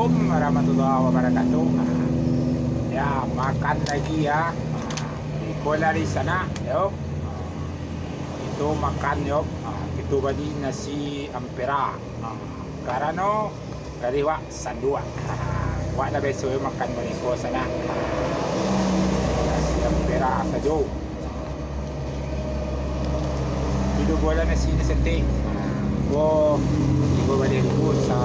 Assalamualaikum warahmatullahi wabarakatuh. Ya, makan lagi ya. Ikola di sana, yo. Itu makan yo. Itu badi nasi ampera. Karano kariwa sandua. Wa na beso yo makan bali ko sana. Nasi ampera sajo. Itu bola nasi ni sente. Ibu balik ko sa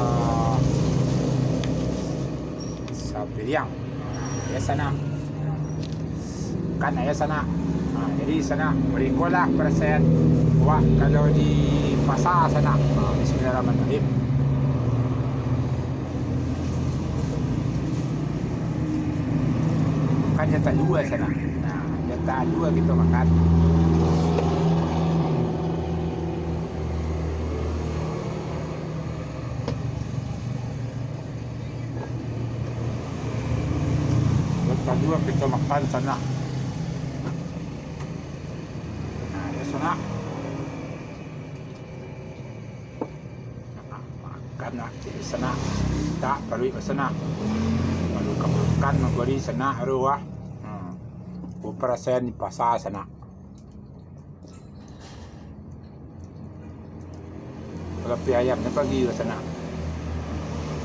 Piliang. Ya sana. Kan ya sana. Jadi sana beri ko lah persen. Wah, kalau di pasar sana. Bismillahirrahmanirrahim. Kan tak dua sana. Nah, tak dua kita makan. Kedua kita makan sana. Nah, ya sana. Makan nak di sana. Tak perlu ke sana. Lalu makan magwari sana arwah. Perasaan di pasar sana. Kalau ayam ni pagi ke sana.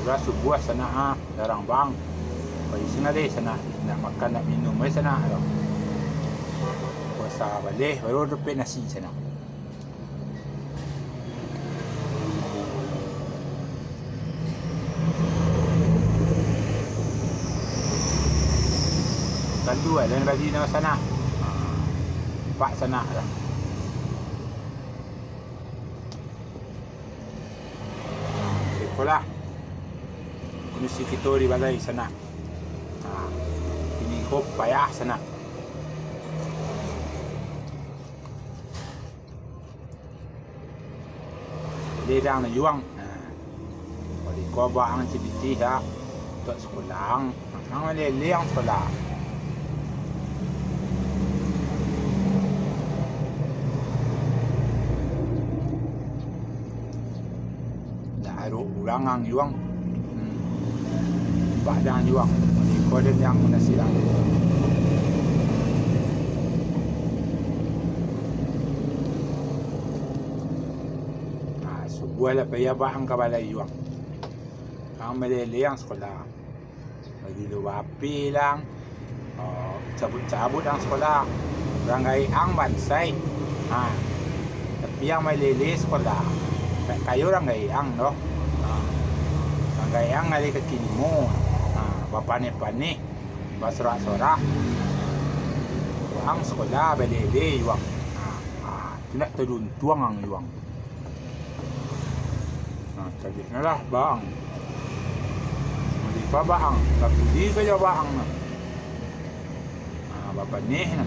Udah subuh sana darang bang. Pagi sana deh sana. Nak makan nak minum di sana. Puasa balik baru dapat nasi sana. Tentu dan bagi nama sana. Pak sana lah. Itulah. Mesti kita di balai sana. Ini kop payah sana. Dia dah nak juang. Kalau kau bang activity dah untuk sekolah, ang leleng sekolah. Ulang ang juang. Badan juang. Kau ada yang nasihat. Subuh lah payah bahang kabalay juang. Ang malili ang sekolah. Bagi lupa api lang. Cabut-cabut ang sekolah. Barangay ang bansay. Tapi yang malili sekolah. Kayo barangay ang, no? Barangay ang ngali kakini mo. Bapane-pane, basura-sura. Ang sekolah balele yuang. Tidak teruntuang ang yuang. Jadi nalah bang. Mesti pa bang, tapi di saja bang. Bapane na.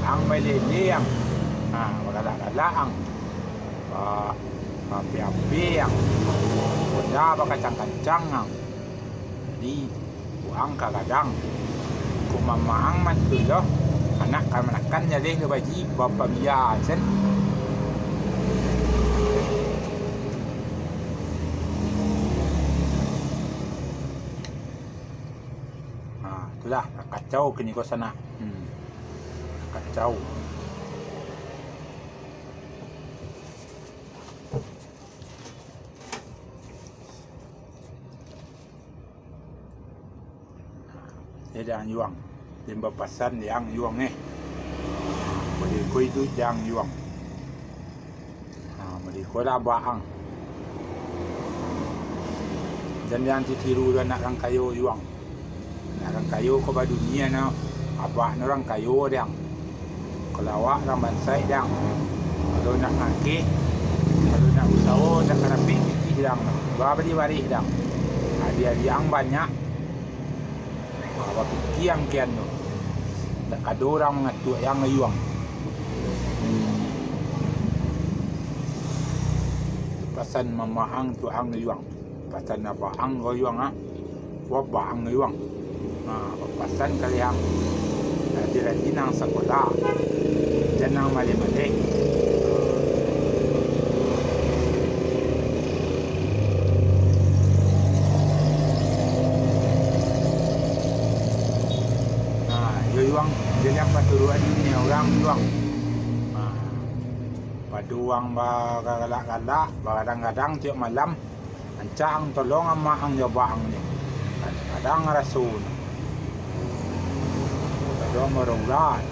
Ang balele yang. Wala-wala ang. Api-api yang. Wala ba kacang-kacang ang. Di ang kagadang kumamaang man tulo anak kamanakan niya deh baji bapak biyasen itulah kacau kini ko sana kacau yang yuang, limba pasan yang yuang boleh kau itu yang yuang, boleh kau lah bahang, dan yang ditiru dan nak orang kayu yuang, nak orang kayu kau pada dunia na, abah orang kayu yang, kalau awak orang bansai yang, kalau nak ngaki, kalau nak usaha nak karapi yang, berapa di waris yang, dia yang banyak. Waktu kiam kian tu, tak ada orang tu yang ngayuang. Pasan mamahang tu ang ngayuang, pasan apa ang ngayuang wabah ang ngayuang. Pasan kaliang, dirajin ang sekolah, janang mali-mali. yang paturuan dunia orang juang. Paduang galak-galak, kadang-kadang tiap malam ancang tolong ama ang jabang ni. Kadang rasul. Kadang merulat.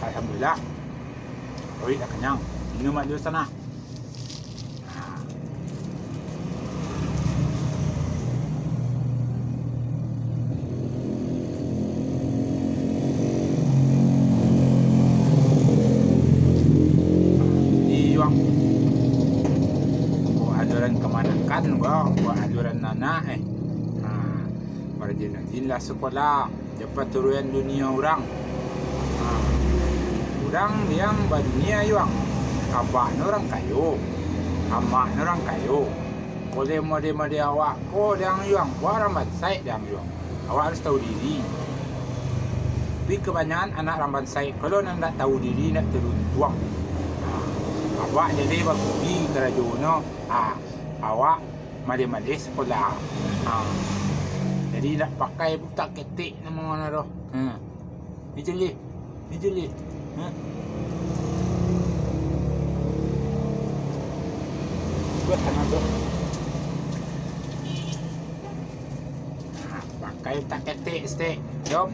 Alhamdulillah. Oi, dah kenyang. Minum dulu sana. Iwang. Aluran kemanakan gua aluran nana Marjin sekolah dapat turunan dunia orang. Orang yang berdunia yuang, abah orang kayu, amak orang kayu. Boleh mode awak, ko yang yuang, rambat sai yang yuang. Awak harus tahu diri. Tapi kebanyakan anak rambat sai, kalau nak tahu diri nak turun tuang. Awak jadi bakubi kerajuno, awak made sekolah. Jadi nak pakai buta ketik nama mana doh. Ni jeli. Buat tangan tu. Pakai tak ketik stick. Jom.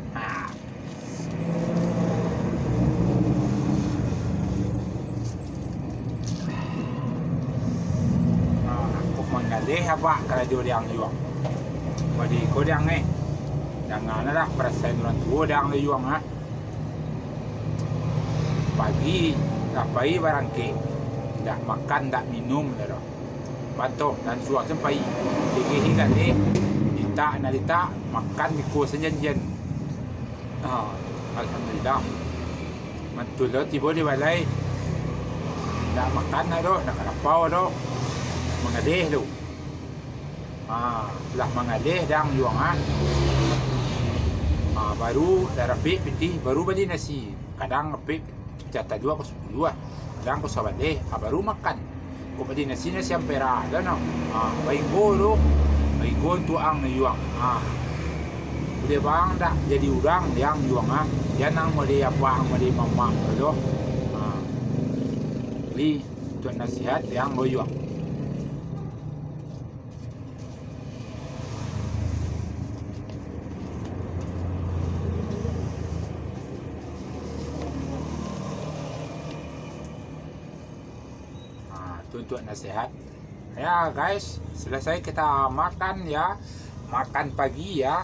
Aku mengalih apa kerja yang juang. Bagi kau yang janganlah perasaan orang tua yang juang pagi tak bayi barang ke tak makan tak minum dah batuk dan suak sampai tinggi kan dita makan di kos janjian alhamdulillah mantul dah tiba di balai tak makan dah nak lapau dah mengadih tu lah mengadih dang juang baru darah piti baru beli nasi kadang ngepik jatah 2 ke 10 kadang ko sabat baru makan ko padi nasi yang pera dan bainggo tuang na yuang udah bang dak jadi urang yang yuang yan ang mali apa ang mali mama do li tu nasihat yang mo yuang. Untuk nasihat ya guys, selesai kita makan ya, makan pagi ya.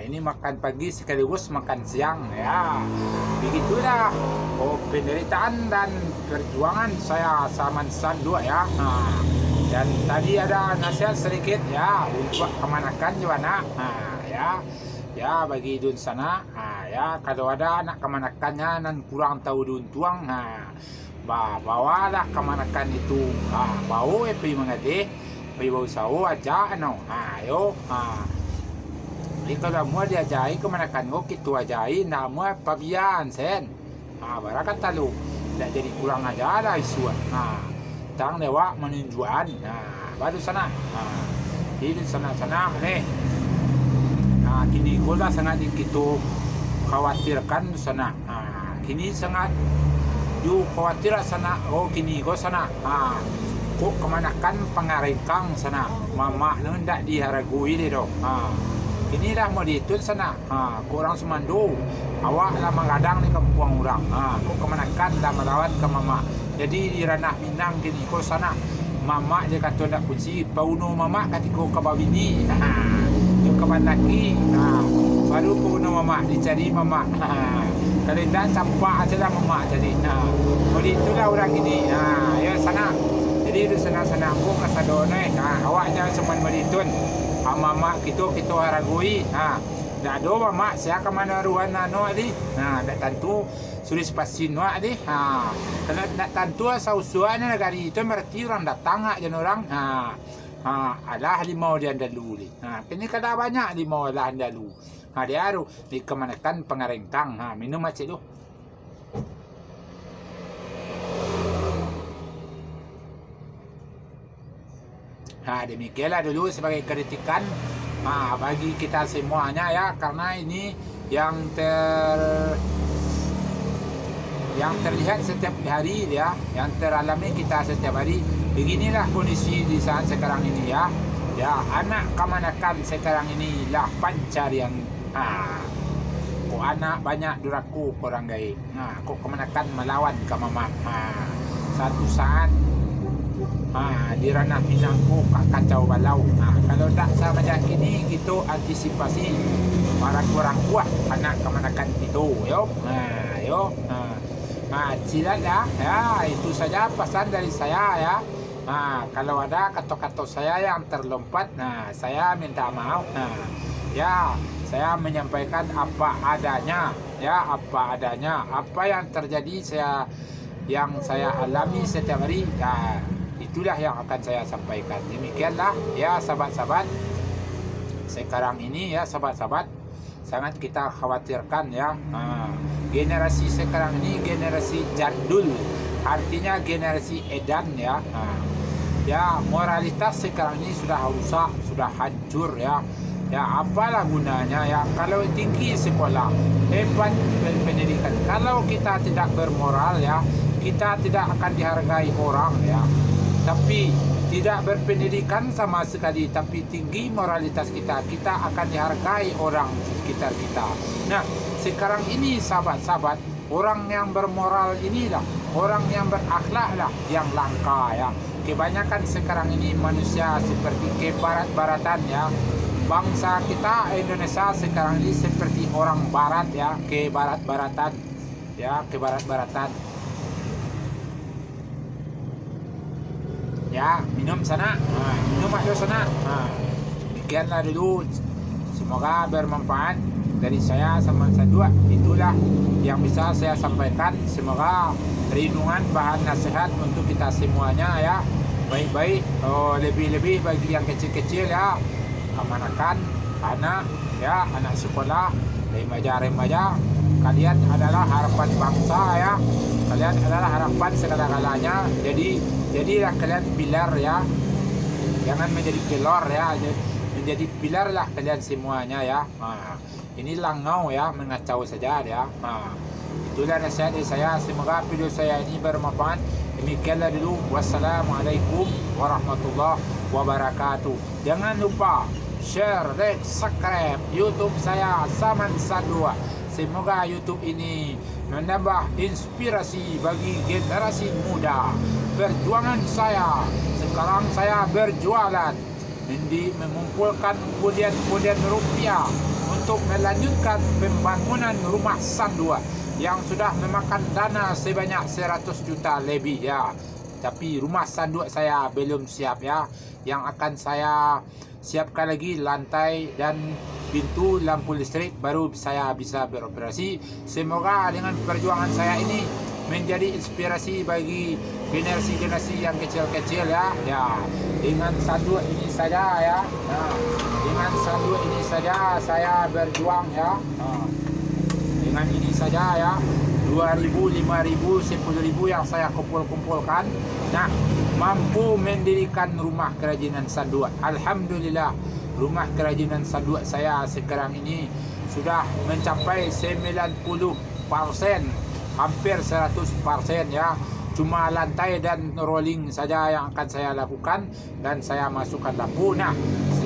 Ini makan pagi sekaligus makan siang ya. Begitulah penderitaan dan perjuangan saya sama San 2 ya. Dan tadi ada nasihat sedikit ya untuk kemanakan juga ya bagi dun sana ya, kalau ada anak kemanakannya dan kurang tahu dun tuang bawalah kemanakan itu bau pergi mengadih pergi bau sawo aja ayo jadi kalau mau diajai kemanakan go gitu ajai nama pabian sen barakat talu tak jadi kurang aja lah isuan tang dewa menunjuan baru sana di sana nih kini gula sangat kita khawatirkan sana kini sangat khawatir sana kini ko sana ko kemanakan pengarengkang sana mama hendak diharagui dia dong inilah mau ditun sana ko orang semando awak lah mengadang di kampung orang ko kemanakan lah merawat ke mama jadi di ranah Minang kini ko sana mama dia kata nak kunci pauno mama katiko ke babini yung kaman laki baru pauno mama dicari mama kalau tidak campak aja lah mama jadi jadi itulah orang ini ya sana jadi itu sana aku kasadone awak jangan cuma melitun mama kita haragui dah do mak saya ke mana ruan no adi dak tentu sudah pasin no adi kalau nak tentu sausuan negari itu berarti orang datang aja orang alah limau dia dalu ini kada banyak limau lah dalu dia aru di kemanakan pengarengtang minum aja lu. Demikianlah dulu sebagai kritikan bagi kita semuanya ya, karena ini yang terlihat setiap hari ya, yang teralami kita setiap hari. Beginilah kondisi di saat sekarang ini ya. Ya, anak kemanakan sekarang ini lah pencarian. Kok anak banyak duraku korang gay. Kok kemanakan melawan ke mama. Satu saat di ranah Minangku kacau balau. Kalau tak sama macam ini gitu antisipasi para kurang kuat anak kemanakan itu yo. Silat ya, itu saja pesan dari saya ya. Kalau ada kata-kata saya yang terlompat, saya minta maaf. Ya, saya menyampaikan apa adanya ya, apa adanya, apa yang terjadi yang saya alami setiap hari ya. Itulah yang akan saya sampaikan. Demikianlah ya sahabat-sahabat. Sekarang ini ya sahabat-sahabat, sangat kita khawatirkan ya. Generasi sekarang ini generasi jadul, artinya generasi edan ya. Ya moralitas sekarang ini sudah rusak, sudah hancur ya. Ya apalah gunanya ya kalau tinggi sekolah, hebat pendidikan, kalau kita tidak bermoral ya, kita tidak akan dihargai orang ya. Tapi tidak berpendidikan sama sekali, tapi tinggi moralitas kita akan dihargai orang sekitar kita. Nah, sekarang ini sahabat-sahabat, orang yang bermoral inilah, orang yang berakhlak lah yang langka ya. Kebanyakan sekarang ini manusia seperti ke barat-baratan ya. Bangsa kita Indonesia sekarang ini seperti orang barat ya, ke barat-baratan ya, ke barat-baratan. Ya, minum sana, minum aja sana. Demikianlah dulu. Semoga bermanfaat dari saya sama dua. Itulah yang bisa saya sampaikan. Semoga perlindungan bahan nasihat untuk kita semuanya ya. Baik-baik, lebih-lebih bagi yang kecil-kecil ya. Kemanakan anak ya, anak sekolah, remaja-remaja. Kalian adalah harapan bangsa ya. Kalian adalah harapan segala-galanya. Jadilah kalian pilar ya. Jangan menjadi pilar ya. Menjadi pilar lah kalian semuanya ya. Ini langau ya, mengacau saja ya. Itulah nasihat dari saya. Semoga video saya ini bermanfaat. Demikianlah dulu. Wassalamualaikum warahmatullahi wabarakatuh. Jangan lupa share, like, subscribe YouTube saya Saman Sadua. Semoga YouTube ini menambah inspirasi bagi generasi muda. Perjuangan saya, sekarang saya berjualan, mengumpulkan kemudian rupiah untuk melanjutkan pembangunan rumah Sandua yang sudah memakan dana sebanyak 100 juta lebih ya. Tapi rumah Sandua saya belum siap ya. Yang akan saya siapkan lagi lantai dan pintu lampu listrik, baru saya bisa beroperasi. Semoga dengan perjuangan saya ini menjadi inspirasi bagi generasi-generasi yang kecil-kecil ya. Dengan Sandua ini saja ya. Dengan Sandua ini saja saya berjuang ya. Dengan ini saja ya. 2.000, 5.000, 10.000 yang saya kumpulkan. Nah, mampu mendirikan rumah kerajinan Sandua. Alhamdulillah, rumah kerajinan Sandua saya sekarang ini sudah mencapai 90%, hampir 100% ya. Cuma lantai dan rolling saja yang akan saya lakukan, dan saya masukkan lampu. Nah,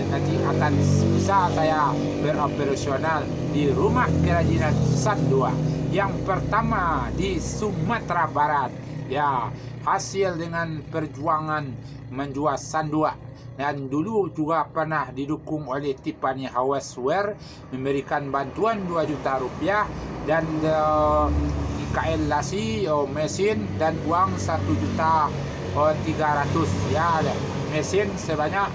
nanti akan bisa saya beroperasional di rumah kerajinan Sandua yang pertama di Sumatera Barat ya, hasil dengan perjuangan menjual Sandua. Dan dulu juga pernah didukung oleh Tiffany Houseware memberikan bantuan 2 juta rupiah dan IKL Lasi mesin dan uang 1 juta 300 ya, mesin sebanyak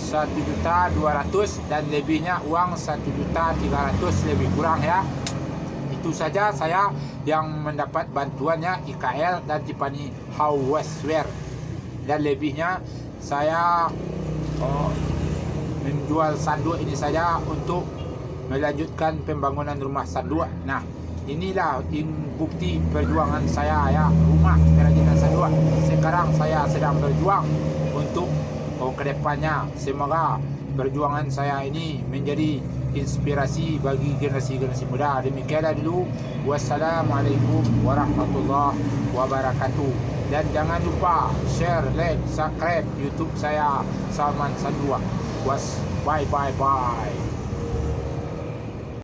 1.200.000 dan lebihnya uang 1.300.000 lebih kurang ya. Itu saja saya yang mendapat bantuannya IKL dan Tiffany Houseware, dan lebihnya saya menjual sanduk ini saja untuk melanjutkan pembangunan rumah sanduk. Nah, inilah bukti perjuangan saya ya, rumah kerajinan sanduk. Sekarang saya sedang berjuang untuk kedepannya. Semoga perjuangan saya ini menjadi inspirasi bagi generasi-generasi muda. Demikianlah dulu. Wassalamualaikum warahmatullahi wabarakatuh. Dan jangan lupa share, like, subscribe YouTube saya Salman Sandua. Bye bye bye.